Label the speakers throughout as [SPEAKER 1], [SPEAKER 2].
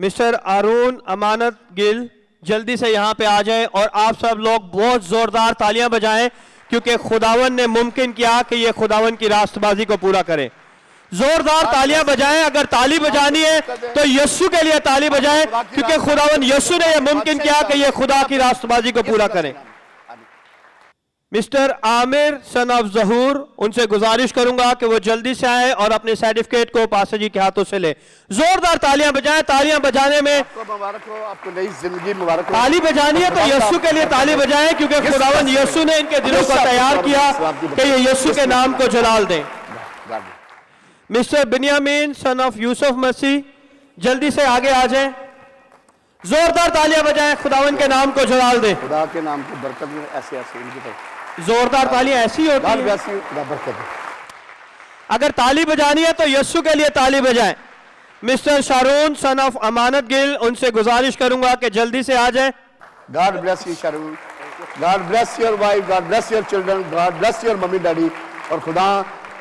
[SPEAKER 1] Mister Arun अमानत गिल जल्दी से यहाँ पे आ जाएं और आप सब लोग बहुत जोरदार तालियां बजाएं क्योंकि खुदावन ने मुमकिन किया कि ये खुदावन की रास्तबाजी को पूरा करें। जोरदार तालियां बजाएं। अगर ताली बजानी है तो यीशु के लिए ताली बजाएं क्योंकि खुदावन यीशु ने यह मुमकिन किया कि ये खुदा की रास्तबाजी को पूरा करें। मिस्टर आमिर सन ऑफ जहूर, उनसे गुजारिश करूंगा कि वो जल्दी से आए और अपने सर्टिफिकेट को पासा जी के हाथों से ले। जोरदार तालियां बजाएं। तालियां बजाने में
[SPEAKER 2] मुबारक हो, आपको नई जिंदगी मुबारक हो।
[SPEAKER 1] ताली बजानी है तो यीशु के लिए ताली बजाएं क्योंकि खुदावन यीशु ने इनके दिलों को तैयार किया कि ये यीशु के नाम को जलाल दें। Mr Binyamin son of Yusuf Masih, जल्दी से आगे आ जाएं। जोरदार तालियां बजाएं, खुदावन के नाम को जलाल दें।
[SPEAKER 2] खुदा के नाम की बरकत में ऐसे ऐसे इनकी तरफ
[SPEAKER 1] जोरदार तालियां ऐसी होती हैं। अगर ताली बजानी है तो यीशु के लिए ताली बजाएं। Mr Sharoon son of Amanat Gill, उनसे गुजारिश करूंगा कि जल्दी से आ जाएं।
[SPEAKER 2] God bless you Sharoon, God bless your wife, God bless your children, God bless your mummy daddy. और खुदा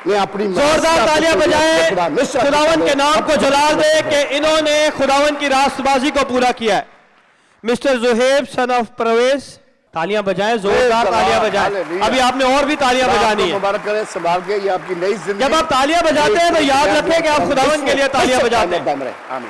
[SPEAKER 2] ने अपनी
[SPEAKER 1] जोरदार तालियां बजाएं, खुदावन के नाम को जलाल दे कि इन्होंने खुदावन की रास्तबाजी को पूरा किया है। Mister Zuhaib son of Parvez, तालियां बजाएं, जोरदार तालियां बजाएं। अभी आपने और भी तालियां बजानी है।
[SPEAKER 2] मुबारक करें, संभाल के, ये आपकी नई जिंदगी।
[SPEAKER 1] जब आप तालियां बजाते हैं तो याद रखें कि आप खुदावन के लिए तालियां बजाते हैं।
[SPEAKER 2] आमीन।